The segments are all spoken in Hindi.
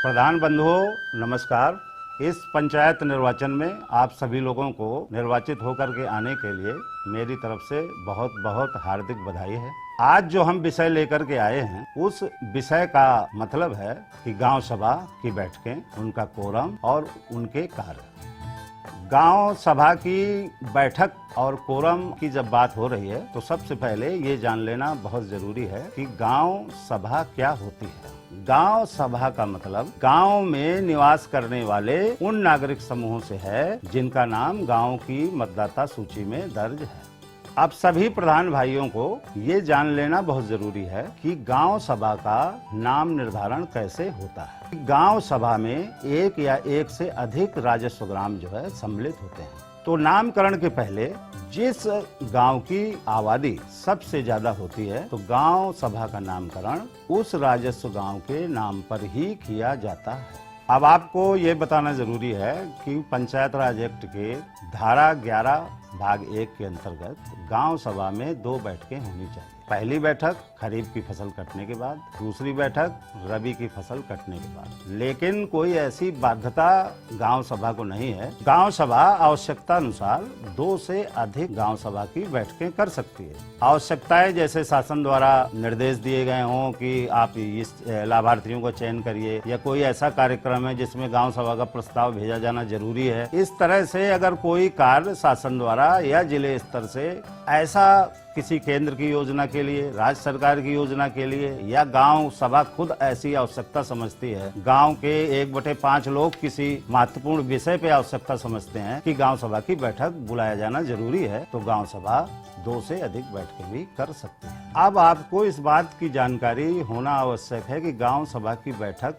प्रधान बंधुओं नमस्कार। इस पंचायत निर्वाचन में आप सभी लोगों को निर्वाचित होकर के आने के लिए मेरी तरफ से बहुत बहुत हार्दिक बधाई है। आज जो हम विषय लेकर के आए हैं उस विषय का मतलब है कि गांव सभा की बैठकें, उनका कोरम और उनके कार्य। गांव सभा की बैठक और कोरम की जब बात हो रही है तो सबसे पहले ये जान लेना बहुत जरूरी है कि गांव सभा क्या होती है। गांव सभा का मतलब गांव में निवास करने वाले उन नागरिक समूहों से है जिनका नाम गांव की मतदाता सूची में दर्ज है। अब सभी प्रधान भाइयों को ये जान लेना बहुत जरूरी है कि गांव सभा का नाम निर्धारण कैसे होता है। गांव सभा में एक या एक से अधिक राजस्व ग्राम जो है सम्मिलित होते हैं। तो नामकरण के पहले जिस गांव की आबादी सबसे ज्यादा होती है तो गांव सभा का नामकरण उस राजस्व गांव के नाम पर ही किया जाता है। अब आपको ये बताना जरूरी है कि पंचायत राज एक्ट के धारा 11 भाग 1 के अंतर्गत गांव सभा में 2 बैठकें होनी चाहिए। पहली बैठक खरीफ की फसल कटने के बाद, दूसरी बैठक रबी की फसल कटने के बाद। लेकिन कोई ऐसी बाध्यता गांव सभा को नहीं है। गांव सभा आवश्यकता अनुसार 2 से अधिक गांव सभा की बैठकें कर सकती है। आवश्यकताएं जैसे शासन द्वारा निर्देश दिए गए हों कि आप इस लाभार्थियों को चयन करिए, या कोई ऐसा कार्यक्रम है जिसमें गांव सभा का प्रस्ताव भेजा जाना जरूरी है। इस तरह से अगर कोई कार्य शासन द्वारा या जिले स्तर से ऐसा किसी केंद्र की योजना के लिए, राज्य सरकार की योजना के लिए, या गांव सभा खुद ऐसी आवश्यकता समझती है, गांव के 1/5 लोग किसी महत्वपूर्ण विषय पे आवश्यकता समझते हैं कि गांव सभा की बैठक बुलाया जाना जरूरी है, तो गांव सभा 2 से अधिक बैठकें भी कर सकती है। अब आपको इस बात की जानकारी होना आवश्यक है कि गांव सभा की बैठक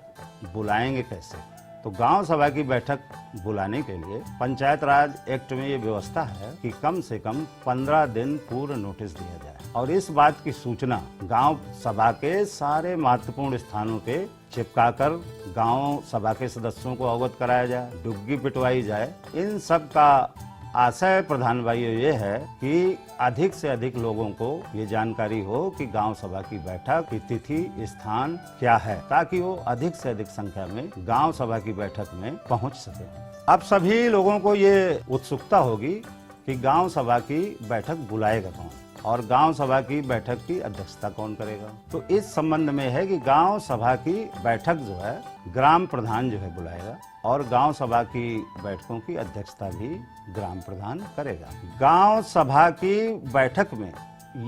बुलाएंगे कैसे। तो गांव सभा की बैठक बुलाने के लिए पंचायत राज एक्ट में ये व्यवस्था है कि कम से कम 15 दिन पूर्व नोटिस दिया जाए और इस बात की सूचना गांव सभा के सारे महत्वपूर्ण स्थानों पे चिपकाकर गांव सभा के सदस्यों को अवगत कराया जाए, डुग्गी पिटवाई जाए। इन सब का आशय प्रधान भाइयों ये है कि अधिक से अधिक लोगों को ये जानकारी हो कि गांव सभा की बैठक की तिथि स्थान क्या है, ताकि वो अधिक से अधिक संख्या में गांव सभा की बैठक में पहुंच सके। अब सभी लोगों को ये उत्सुकता होगी कि गांव सभा की बैठक बुलाएगा कौन और गांव सभा की बैठक की अध्यक्षता कौन करेगा। तो इस संबंध में है कि गांव सभा की बैठक जो है ग्राम प्रधान जो है बुलाएगा और गांव सभा की बैठकों की अध्यक्षता भी ग्राम प्रधान करेगा। गांव सभा की बैठक में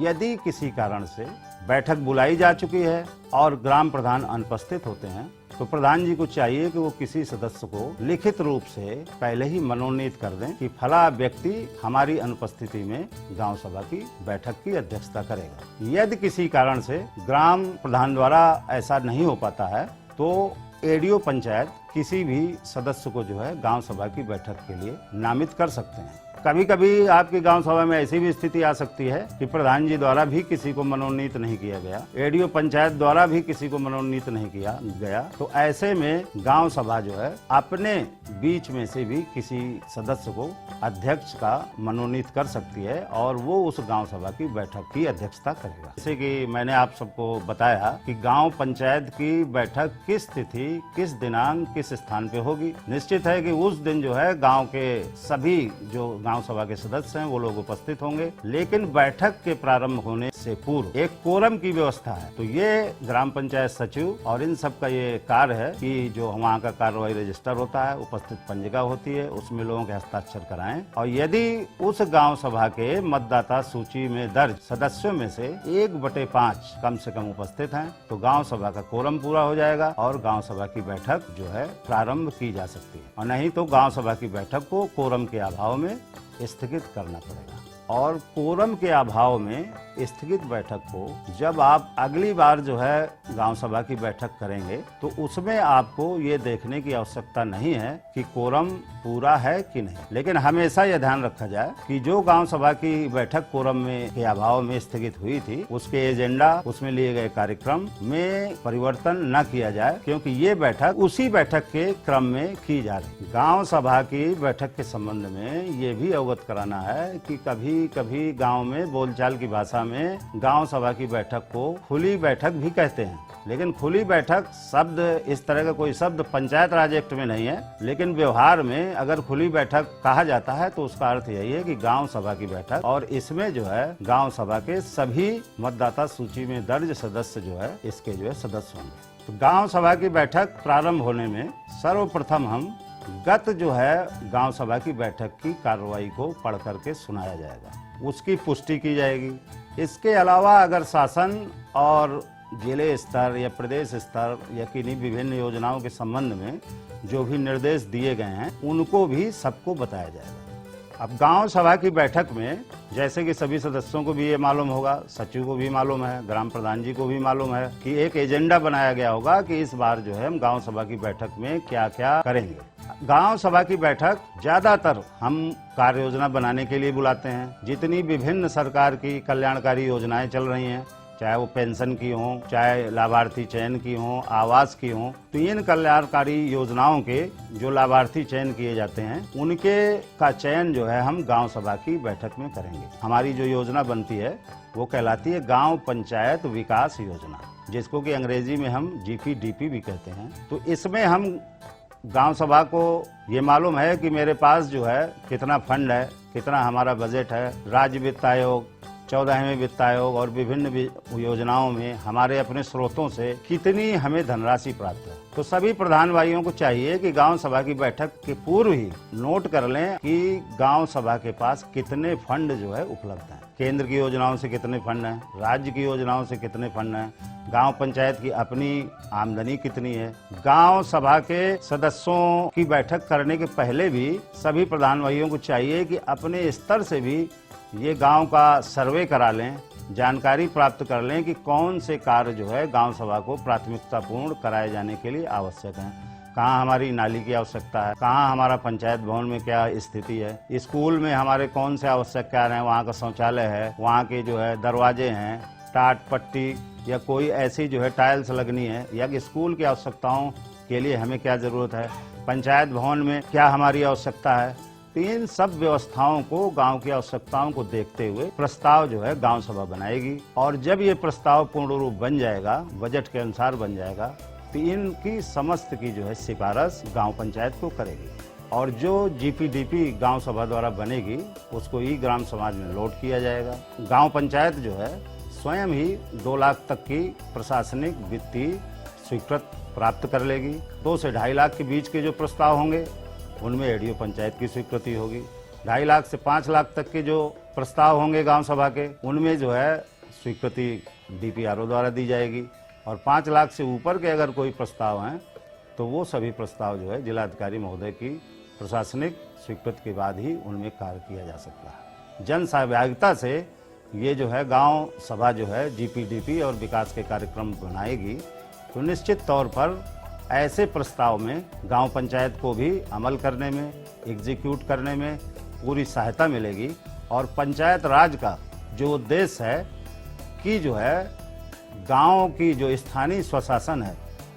यदि किसी कारण से बैठक बुलाई जा चुकी है और ग्राम प्रधान अनुपस्थित होते हैं तो प्रधान जी को चाहिए कि वो किसी सदस्य को लिखित रूप से पहले ही मनोनीत कर दें कि फला व्यक्ति हमारी अनुपस्थिति में गांव सभा की बैठक की अध्यक्षता करेगा। यदि किसी कारण से ग्राम प्रधान द्वारा ऐसा नहीं हो पाता है तो एडीओ पंचायत किसी भी सदस्य को जो है गांव सभा की बैठक के लिए नामित कर सकते हैं। कभी कभी आपकी गांव सभा में ऐसी भी स्थिति आ सकती है कि प्रधान जी द्वारा भी किसी को मनोनीत नहीं किया गया, एडीओ पंचायत द्वारा भी किसी को मनोनीत नहीं किया गया, तो ऐसे में गांव सभा जो है अपने बीच में से भी किसी सदस्य को अध्यक्ष का मनोनीत कर सकती है और वो उस गांव सभा की बैठक की अध्यक्षता करेगा। जैसे कि मैंने आप सबको बताया कि गांव पंचायत की बैठक किस तिथि, किस दिनांक, किस स्थान पे होगी। निश्चित है कि उस दिन जो है गांव के सभी जो गांव सभा के सदस्य हैं वो लोग उपस्थित होंगे, लेकिन बैठक के प्रारंभ होने से पूर्व एक कोरम की व्यवस्था है। तो ये ग्राम पंचायत सचिव और इन सब का ये कार्य है कि जो वहाँ का कार्रवाई रजिस्टर होता है, उपस्थित पंजिका होती है, उसमें लोगों के हस्ताक्षर कराएं और यदि उस गांव सभा के मतदाता सूची में दर्ज सदस्यों में से 1/5 कम से कम उपस्थित हैं तो गांव सभा का कोरम पूरा हो जाएगा और गांव सभा की बैठक जो है प्रारंभ की जा सकती है। और नहीं तो गांव सभा की बैठक को कोरम के अभाव में स्थगित करना पड़ेगा। और कोरम के अभाव में स्थगित बैठक को जब आप अगली बार जो है गांव सभा की बैठक करेंगे तो उसमें आपको ये देखने की आवश्यकता नहीं है कि कोरम पूरा है कि नहीं, लेकिन हमेशा यह ध्यान रखा जाए कि जो गांव सभा की बैठक कोरम में के अभाव में स्थगित हुई थी उसके एजेंडा, उसमें लिए गए कार्यक्रम में परिवर्तन न किया जाए, क्योंकि ये बैठक उसी बैठक के क्रम में की जा रही। गाँव सभा की बैठक के संबंध में ये भी अवगत कराना है कि कभी कभी गाँव में बोलचाल की भाषा में गांव सभा की बैठक को खुली बैठक भी कहते हैं। लेकिन खुली बैठक शब्द, इस तरह का कोई शब्द पंचायत राज एक्ट में नहीं है, लेकिन व्यवहार में अगर खुली बैठक कहा जाता है तो उसका अर्थ यही है कि गांव सभा की बैठक, और इसमें जो है गांव सभा के सभी मतदाता सूची में दर्ज सदस्य जो है इसके जो है सदस्य होंगे। तो गांव सभा की बैठक प्रारंभ होने में सर्वप्रथम हम गत जो है गांव सभा की बैठक की कार्रवाई को पढ़ करके सुनाया जाएगा, उसकी पुष्टि की जाएगी। इसके अलावा अगर शासन और जिले स्तर या प्रदेश स्तर या किन्हीं विभिन्न योजनाओं के संबंध में जो भी निर्देश दिए गए हैं उनको भी सबको बताया जाएगा। अब गांव सभा की बैठक में जैसे कि सभी सदस्यों को भी ये मालूम होगा, सचिव को भी मालूम है, ग्राम प्रधान जी को भी मालूम है कि एक एजेंडा बनाया गया होगा कि इस बार जो है हम गांव सभा की बैठक में क्या क्या करेंगे। गांव सभा की बैठक ज्यादातर हम कार्य योजना बनाने के लिए बुलाते हैं। जितनी विभिन्न सरकार की कल्याणकारी योजनाएं चल रही हैं, चाहे वो पेंशन की हो, चाहे लाभार्थी चयन की हो, आवास की हो, तो इन कल्याणकारी योजनाओं के जो लाभार्थी चयन किए जाते हैं उनके का चयन जो है हम गांव सभा की बैठक में करेंगे। हमारी जो योजना बनती है वो कहलाती है गांव पंचायत विकास योजना, जिसको कि अंग्रेजी में हम GPDP भी कहते हैं। तो इसमें हम गांव सभा को ये मालूम है कि मेरे पास जो है कितना फंड है, कितना हमारा बजट है। राज्य वित्त आयोग, 14वें वित्त आयोग और विभिन्न योजनाओं में हमारे अपने स्रोतों से कितनी हमें धनराशि प्राप्त है। तो सभी प्रधान भाइयों को चाहिए कि गांव सभा की बैठक के पूर्व ही नोट कर लें कि गांव सभा के पास कितने फंड जो है उपलब्ध हैं। केंद्र की योजनाओं से कितने फंड हैं, राज्य की योजनाओं से कितने फंड हैं, गांव पंचायत की अपनी आमदनी कितनी है। गांव सभा के सदस्यों की बैठक करने के पहले भी सभी प्रधान भाइयों को चाहिए कि अपने स्तर से भी ये गांव का सर्वे करा लें, जानकारी प्राप्त कर लें कि कौन से कार्य जो है गांव सभा को प्राथमिकतापूर्ण कराए जाने के लिए आवश्यक हैं। कहाँ हमारी नाली की आवश्यकता है, कहाँ हमारा पंचायत भवन में क्या स्थिति है, स्कूल में हमारे कौन से आवश्यक कार्य हैं, वहाँ का शौचालय है, वहाँ के जो है दरवाजे हैं, टाट पट्टी या कोई ऐसी जो है टाइल्स लगनी है, या स्कूल की आवश्यकताओं के लिए हमें क्या जरूरत है, पंचायत भवन में क्या हमारी आवश्यकता है। तो इन सब व्यवस्थाओं को, गांव की आवश्यकताओं को देखते हुए प्रस्ताव जो है गांव सभा बनाएगी, और जब ये प्रस्ताव पूर्ण रूप बन जाएगा, बजट के अनुसार बन जाएगा, तो इनकी समस्त की जो है सिफारिश गांव पंचायत को करेगी, और जो GPDP गांव सभा द्वारा बनेगी उसको ही ग्राम समाज में लोड किया जाएगा। गांव पंचायत जो है स्वयं ही 2 लाख तक की प्रशासनिक वित्तीय स्वीकृत प्राप्त कर लेगी। 2 से 2.5 लाख के बीच के जो प्रस्ताव होंगे उनमें ADO पंचायत की स्वीकृति होगी। 2.5 लाख से 5 लाख तक के जो प्रस्ताव होंगे गांव सभा के, उनमें जो है स्वीकृति DPRO द्वारा दी जाएगी, और 5 लाख से ऊपर के अगर कोई प्रस्ताव हैं तो वो सभी प्रस्ताव जो है जिलाधिकारी महोदय की प्रशासनिक स्वीकृति के बाद ही उनमें कार्य किया जा सकता है। जन सहभागिता से ये जो है गांव सभा जो है GPDP और विकास के कार्यक्रम बनाएगी, तो निश्चित तौर पर ऐसे प्रस्ताव में गांव पंचायत को भी अमल करने में, एग्जीक्यूट करने में पूरी सहायता मिलेगी, और पंचायत राज का जो उद्देश्य है कि जो है गांव की जो स्थानीय स्वशासन है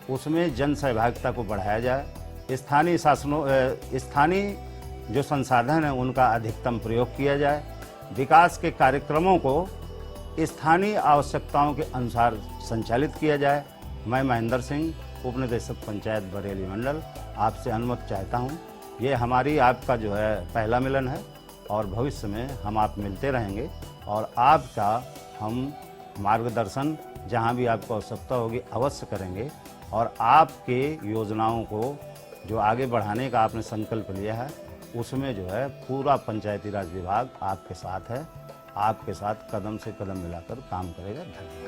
उसमें जन सहभागिता को बढ़ाया जाए, स्थानीय जो संसाधन है उनका अधिकतम प्रयोग किया जाए, विकास के कार्यक्रमों को स्थानीय आवश्यकताओं के अनुसार संचालित किया जाए। मैं महेंद्र सिंह, उपनिदेशक पंचायत बरेली मंडल, आपसे अनुमति चाहता हूँ। ये हमारी आपका जो है पहला मिलन है, और भविष्य में हम आप मिलते रहेंगे, और आपका हम मार्गदर्शन जहाँ भी आपको आवश्यकता होगी अवश्य करेंगे, और आपके योजनाओं को जो आगे बढ़ाने का आपने संकल्प लिया है उसमें जो है पूरा पंचायती राज विभाग आपके साथ है, आपके साथ कदम से कदम मिलाकर काम करेगा। धन्यवाद।